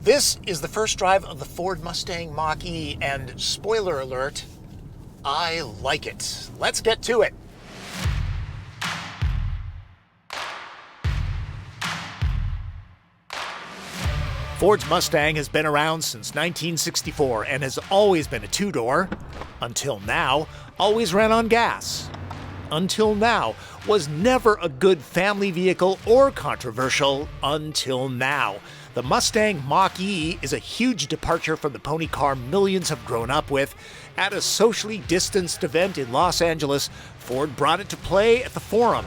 This is the first drive of the Ford Mustang Mach-E, and spoiler alert, I like it. Let's get to it. Ford's Mustang has been around since 1964 and has always been a two-door. Until now, always ran on gas. Until now, was never a good family vehicle or controversial until now. The Mustang Mach-E is a huge departure from the pony car millions have grown up with. At a socially distanced event in Los Angeles, Ford brought it to play at the Forum.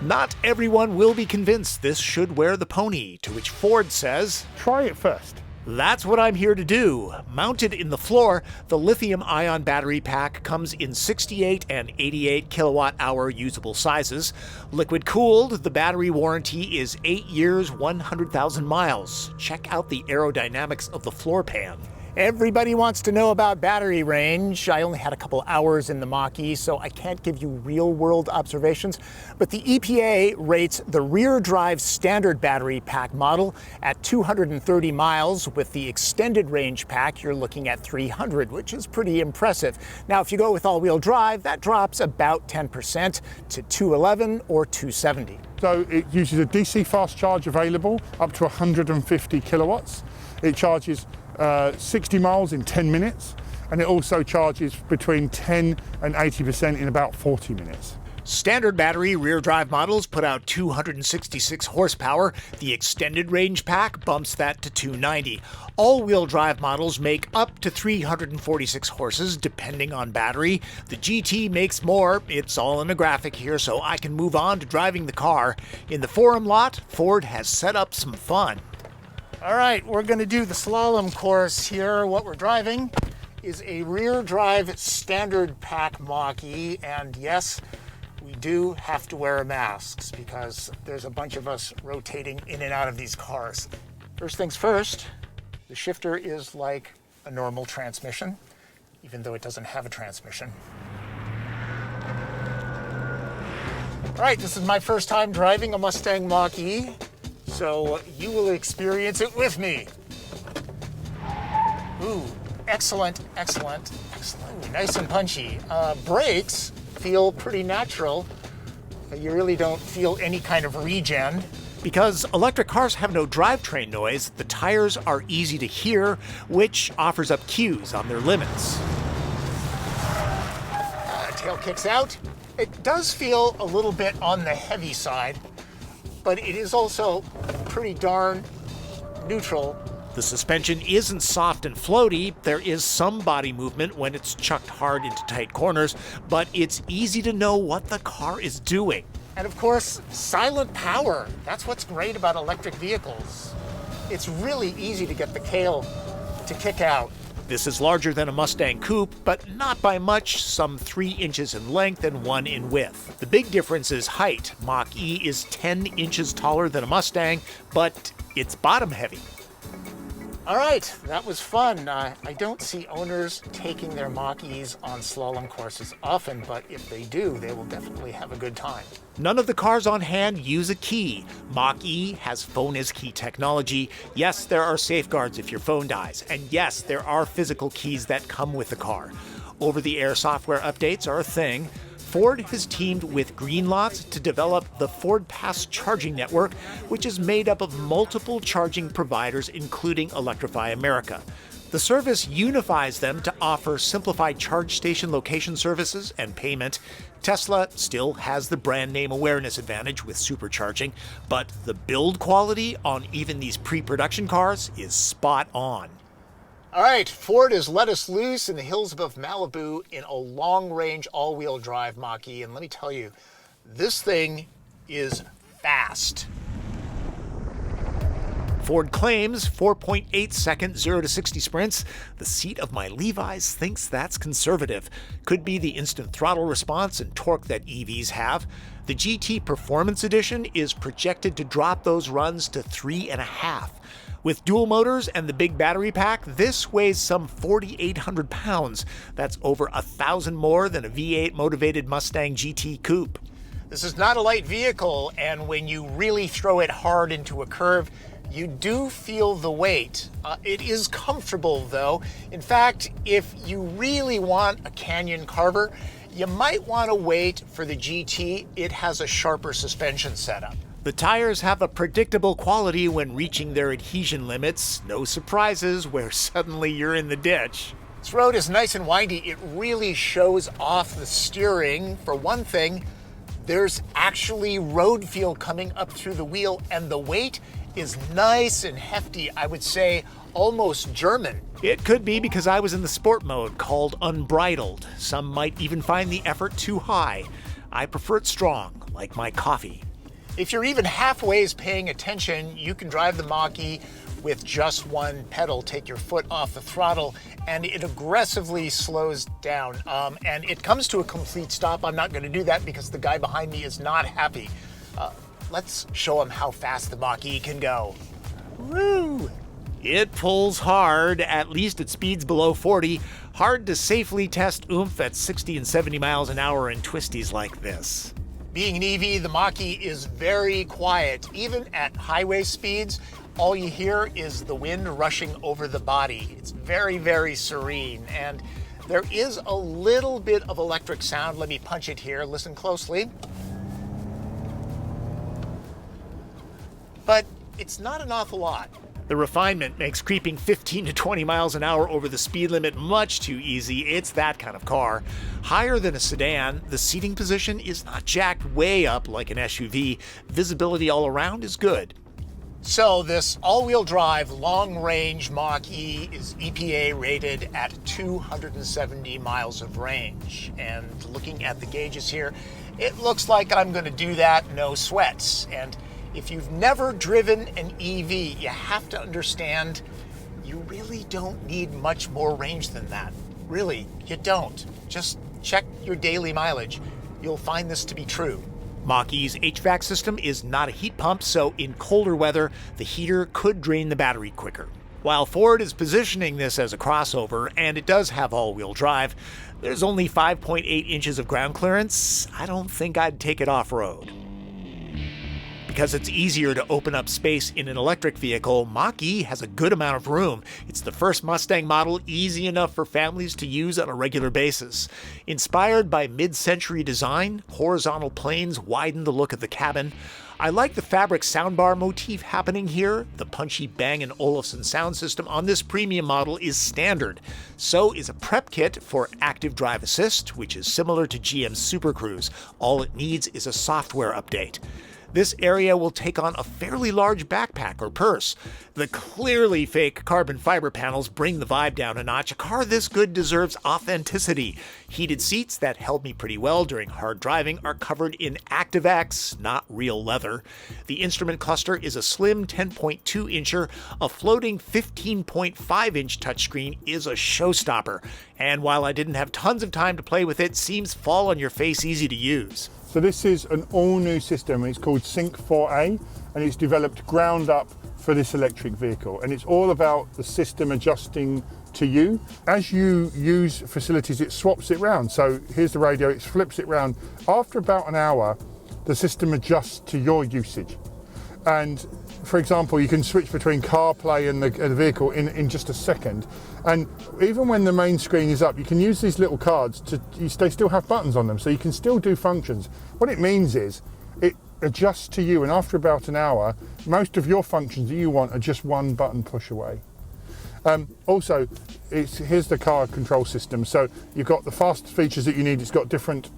Not everyone will be convinced this should wear the pony, to which Ford says, "Try it first." That's what I'm here to do. Mounted in the floor, the lithium-ion battery pack comes in 68 and 88 kilowatt-hour usable sizes. Liquid-cooled, the battery warranty is 8 years, 100,000 miles. Check out the aerodynamics of the floor pan. Everybody wants to know about battery range. I only had a couple hours in the Mach-E, so I can't give you real-world observations. But the EPA rates the rear-drive standard battery pack model at 230 miles. With the extended range pack, you're looking at 300, which is pretty impressive. Now, if you go with all-wheel drive, that drops about 10% to 211 or 270. So it uses a DC fast charge available up to 150 kilowatts. It charges 60 miles in 10 minutes, and it also charges between 10 and 80% in about 40 minutes. Standard battery rear drive models put out 266 horsepower. The extended range pack bumps that to 290. All-wheel drive models make up to 346 horses, depending on battery. The GT makes more. It's all in a graphic here, so I can move on to driving the car. In the Forum lot, Ford has set up some fun. All right, we're going to do the slalom course here. What we're driving is a rear drive standard pack Mach-E, and yes, we do have to wear masks because there's a bunch of us rotating in and out of these cars. First things first, the shifter is like a normal transmission, even though it doesn't have a transmission. All right, this is my first time driving a Mustang Mach-E, so you will experience it with me. Ooh, excellent, excellent, excellent. Ooh, nice and punchy. Brakes feel pretty natural. You really don't feel any kind of regen. Because electric cars have no drivetrain noise, the tires are easy to hear, which offers up cues on their limits. Tail kicks out. It does feel a little bit on the heavy side, but it is also pretty darn neutral. The suspension isn't soft and floaty. There is some body movement when it's chucked hard into tight corners, but it's easy to know what the car is doing. And of course, silent power. That's what's great about electric vehicles. It's really easy to get the tail to kick out. This is larger than a Mustang Coupe, but not by much, some 3 inches in length and 1 in width. The big difference is height. Mach-E is 10 inches taller than a Mustang, but it's bottom heavy. All right, that was fun. I don't see owners taking their Mach-E's on slalom courses often, but if they do, they will definitely have a good time. None of the cars on hand use a key. Mach-E has phone as key technology. Yes, there are safeguards if your phone dies. And yes, there are physical keys that come with the car. Over-the-air software updates are a thing. Ford has teamed with Greenlots to develop the Ford Pass charging network, which is made up of multiple charging providers, including Electrify America. The service unifies them to offer simplified charge station location services and payment. Tesla still has the brand name awareness advantage with supercharging, but the build quality on even these pre-production cars is spot on. All right, Ford has let us loose in the hills above Malibu in a long-range all-wheel drive Mach-E, and let me tell you, this thing is fast. Ford claims 4.8-second 0 to 60 sprints. The seat of my Levi's thinks that's conservative. Could be the instant throttle response and torque that EVs have. The GT Performance Edition is projected to drop those runs to 3.5. With dual motors and the big battery pack, this weighs some 4,800 pounds. That's over 1,000 more than a V8 motivated Mustang GT Coupe. This is not a light vehicle, and when you really throw it hard into a curve, You do feel the weight. It is comfortable though. In fact, if you really want a canyon carver, you might want to wait for the GT. It has a sharper suspension setup. The tires have a predictable quality when reaching their adhesion limits. No surprises where suddenly you're in the ditch. This road is nice and windy. It really shows off the steering. For one thing, there's actually road feel coming up through the wheel, and the weight is nice and hefty. I would say almost German. It could be because I was in the sport mode called unbridled. Some might even find the effort too high. I prefer it strong, like my coffee. If you're even halfway paying attention, you can drive the Mach-E with just one pedal. Take your foot off the throttle and it aggressively slows down. And it comes to a complete stop. I'm not going to do that because the guy behind me is not happy. Let's show him how fast the Mach-E can go. Woo! It pulls hard, at least at speeds below 40. Hard to safely test oomph at 60 and 70 miles an hour in twisties like this. Being an EV, the Mach-E is very quiet. Even at highway speeds, all you hear is the wind rushing over the body. It's very, very serene. And there is a little bit of electric sound. Let me punch it here. Listen closely. But it's not an awful lot. The refinement makes creeping 15 to 20 miles an hour over the speed limit much too easy. It's that kind of car. Higher than a sedan, the seating position is not jacked way up like an SUV. Visibility all around is good. So this all-wheel drive long-range Mach-E is EPA rated at 270 miles of range. And looking at the gauges here, it looks like I'm going to do that, no sweats. And if you've never driven an EV, you have to understand you really don't need much more range than that. Really, you don't. Just check your daily mileage. You'll find this to be true. Mach-E's HVAC system is not a heat pump, so in colder weather, the heater could drain the battery quicker. While Ford is positioning this as a crossover, and it does have all-wheel drive, there's only 5.8 inches of ground clearance. I don't think I'd take it off-road. Because it's easier to open up space in an electric vehicle, Mach-E has a good amount of room. It's the first Mustang model easy enough for families to use on a regular basis. Inspired by mid-century design, horizontal planes widen the look of the cabin. I like the fabric soundbar motif happening here. The punchy Bang & Olufsen sound system on this premium model is standard. So is a prep kit for active drive assist, which is similar to GM's Super Cruise. All it needs is a software update. This area will take on a fairly large backpack or purse. The clearly fake carbon fiber panels bring the vibe down a notch. A car this good deserves authenticity. Heated seats that held me pretty well during hard driving are covered in ActiveX, not real leather. The instrument cluster is a slim 10.2-incher. A floating 15.5-inch touchscreen is a showstopper. And while I didn't have tons of time to play with it, seems fall on your face easy to use. So this is an all-new system. It's called Sync 4A, and it's developed ground up for this electric vehicle. And it's all about the system adjusting to you. As you use facilities, it swaps it round. So here's the radio, it flips it round. After about an hour, the system adjusts to your usage. And for example, you can switch between CarPlay and the vehicle in just a second. And even when the main screen is up, you can use these little cards they still have buttons on them, so you can still do functions. What it means is it adjusts to you, and after about an hour, most of your functions that you want are just one button push away. Also, here's the car control system. So you've got the fast features that you need. It's got different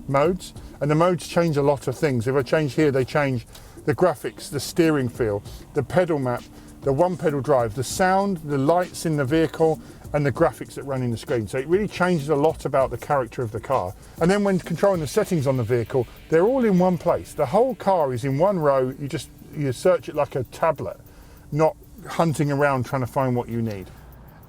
modes, and the modes change a lot of things. If I change here, they change the graphics, the steering feel, the pedal map, the one pedal drive, the sound, the lights in the vehicle, and the graphics that run in the screen. So it really changes a lot about the character of the car. And then when controlling the settings on the vehicle, they're all in one place. The whole car is in one row. You search it like a tablet, not hunting around trying to find what you need.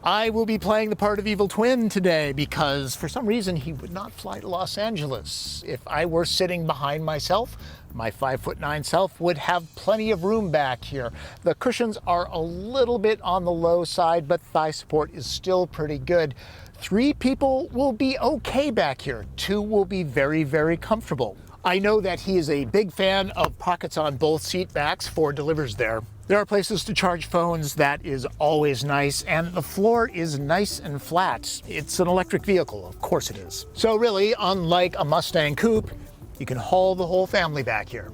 I will be playing the part of Evil Twin today because for some reason he would not fly to Los Angeles. If I were sitting behind myself, my 5'9" self would have plenty of room back here. The cushions are a little bit on the low side, but thigh support is still pretty good. 3 people will be okay back here. 2 will be very, very comfortable. I know that he is a big fan of pockets on both seat backs. Ford delivers their There are places to charge phones. That is always nice. And the floor is nice and flat. It's an electric vehicle. Of course it is. So really, unlike a Mustang coupe, you can haul the whole family back here.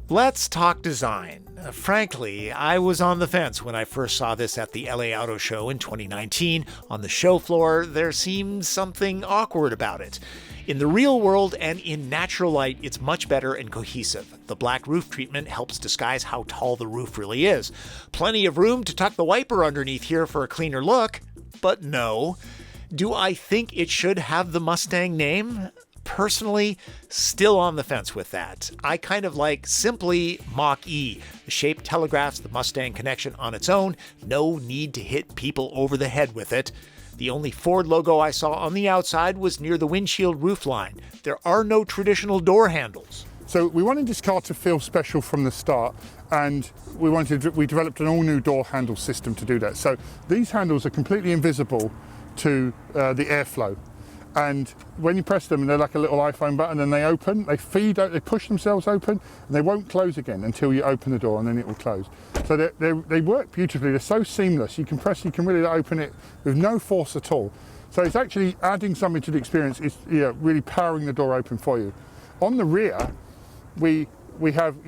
Let's talk design. Frankly, I was on the fence when I first saw this at the LA Auto Show in 2019. On the show floor, there seemed something awkward about it. In the real world and in natural light, it's much better and cohesive. The black roof treatment helps disguise how tall the roof really is. Plenty of room to tuck the wiper underneath here for a cleaner look, but no. Do I think it should have the Mustang name? Personally, still on the fence with that. I kind of like simply Mach-E. The shape telegraphs the Mustang connection on its own. No need to hit people over the head with it. The only Ford logo I saw on the outside was near the windshield roofline. There are no traditional door handles. So we wanted this car to feel special from the start, and we developed an all-new door handle system to do that. So these handles are completely invisible to the airflow. And when you press them, they're like a little iPhone button, and they open, they push themselves open, and they won't close again until you open the door, and then it will close. So they work beautifully. They're so seamless. You can really open it with no force at all. So it's actually adding something to the experience. It's really powering the door open for you. On the rear, you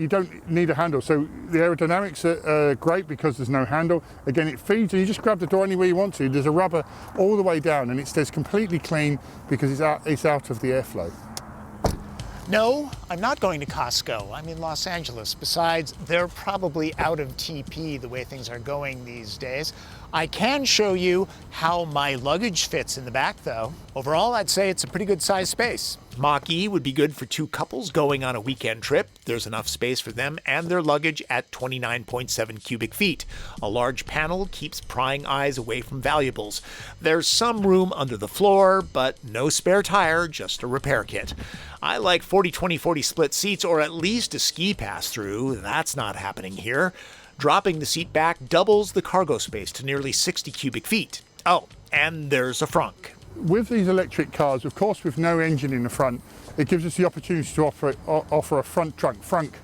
don't need a handle. So the aerodynamics are great because there's no handle. Again, it feeds, and you just grab the door anywhere you want to. There's a rubber all the way down, and it stays completely clean because it's out of the airflow. No, I'm not going to Costco. I'm in Los Angeles. Besides, they're probably out of TP the way things are going these days. I can show you how my luggage fits in the back, though. Overall, I'd say it's a pretty good sized space. Mach-E would be good for two couples going on a weekend trip. There's enough space for them and their luggage at 29.7 cubic feet. A large panel keeps prying eyes away from valuables. There's some room under the floor, but no spare tire, just a repair kit. I like 40-20-40 split seats, or at least a ski pass-through. That's not happening here. Dropping the seat back doubles the cargo space to nearly 60 cubic feet. Oh, and there's a frunk. With these electric cars, of course, with no engine in the front, it gives us the opportunity to offer a front trunk.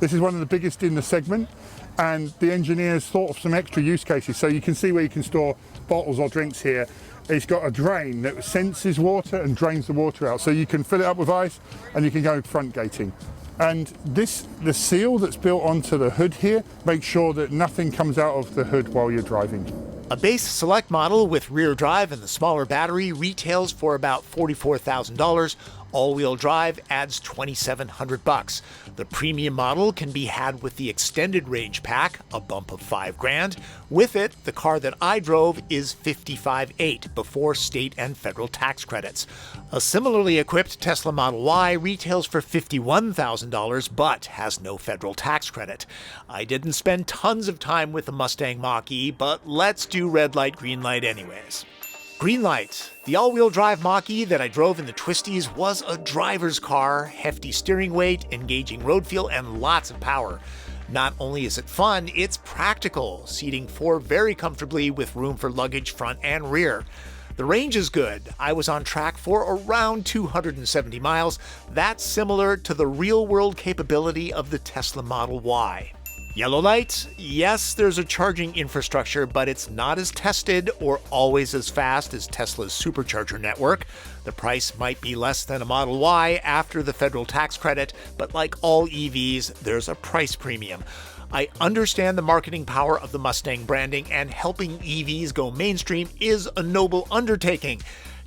This is one of the biggest in the segment, and the engineers thought of some extra use cases. So you can see where you can store bottles or drinks here. It's got a drain that senses water and drains the water out. So you can fill it up with ice, and you can go front gating. And the seal that's built onto the hood here makes sure that nothing comes out of the hood while you're driving. A base select model with rear drive and the smaller battery retails for about $44,000. All-wheel drive adds $2,700. The premium model can be had with the extended range pack, a bump of $5,000. With it, the car that I drove is $55,800 before state and federal tax credits. A similarly equipped Tesla Model Y retails for $51,000 but has no federal tax credit. I didn't spend tons of time with the Mustang Mach-E, but let's do red light, green light anyways. Green light. The all-wheel drive Mach-E that I drove in the twisties was a driver's car, hefty steering weight, engaging road feel, and lots of power. Not only is it fun, it's practical, seating four very comfortably with room for luggage front and rear. The range is good. I was on track for around 270 miles. That's similar to the real-world capability of the Tesla Model Y. Yellow light? Yes, there's a charging infrastructure, but it's not as tested or always as fast as Tesla's supercharger network. The price might be less than a Model Y after the federal tax credit, but like all EVs, there's a price premium. I understand the marketing power of the Mustang branding, and helping EVs go mainstream is a noble undertaking.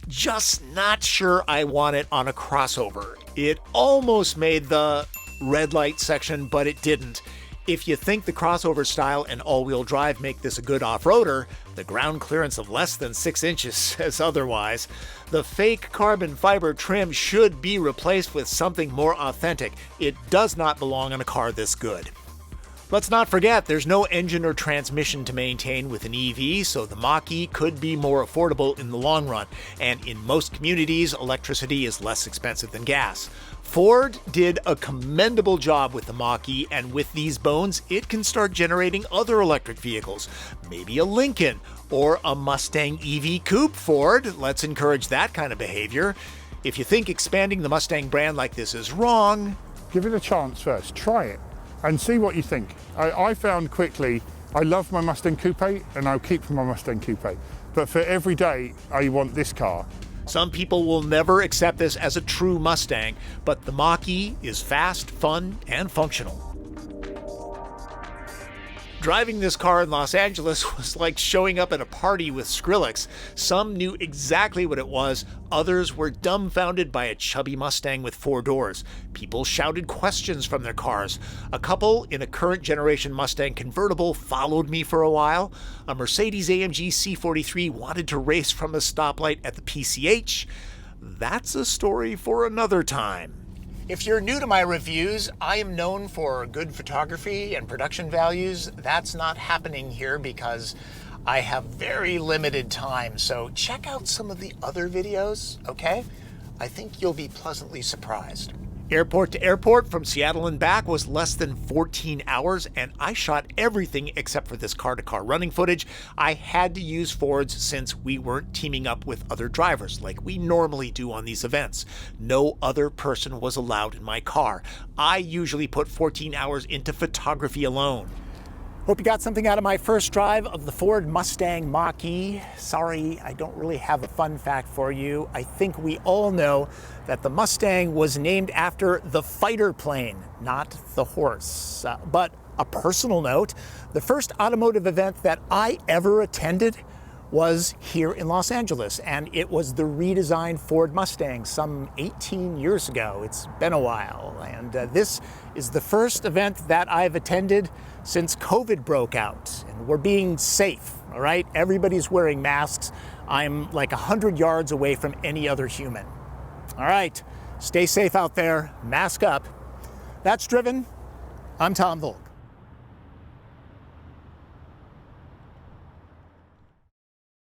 Just not sure I want it on a crossover. It almost made the red light section, but it didn't. If you think the crossover style and all-wheel drive make this a good off-roader, the ground clearance of less than 6 inches says otherwise. The fake carbon fiber trim should be replaced with something more authentic. It does not belong on a car this good. Let's not forget, there's no engine or transmission to maintain with an EV, so the Mach-E could be more affordable in the long run, and in most communities, electricity is less expensive than gas. Ford did a commendable job with the Mach-E, and with these bones, it can start generating other electric vehicles. Maybe a Lincoln or a Mustang EV coupe, Ford. Let's encourage that kind of behavior. If you think expanding the Mustang brand like this is wrong, give it a chance first. Try it. and see what you think. I found quickly, I love my Mustang Coupe and I'll keep my Mustang Coupe. But for every day, I want this car. Some people will never accept this as a true Mustang, but the Mach-E is fast, fun, and functional. Driving this car in Los Angeles was like showing up at a party with Skrillex. Some knew exactly what it was, others were dumbfounded by a chubby Mustang with 4 doors. People shouted questions from their cars. A couple in a current generation Mustang convertible followed me for a while. A Mercedes-AMG C43 wanted to race from a stoplight at the PCH. That's a story for another time. If you're new to my reviews, I am known for good photography and production values. That's not happening here because I have very limited time. So check out some of the other videos, okay? I think you'll be pleasantly surprised. Airport to airport from Seattle and back was less than 14 hours, and I shot everything except for this car-to-car running footage. I had to use Fords since we weren't teaming up with other drivers like we normally do on these events. No other person was allowed in my car. I usually put 14 hours into photography alone. Hope you got something out of my first drive of the Ford Mustang Mach-E. Sorry, I don't really have a fun fact for you. I think we all know that the Mustang was named after the fighter plane, not the horse. But a personal note, the first automotive event that I ever attended was here in Los Angeles, and it was the redesigned Ford Mustang some 18 years ago. It's been a while, and this is the first event that I've attended since COVID broke out, and we're being safe, all right? Everybody's wearing masks. I'm like 100 yards away from any other human. All right, stay safe out there, mask up. That's Driven. I'm Tom Voelk.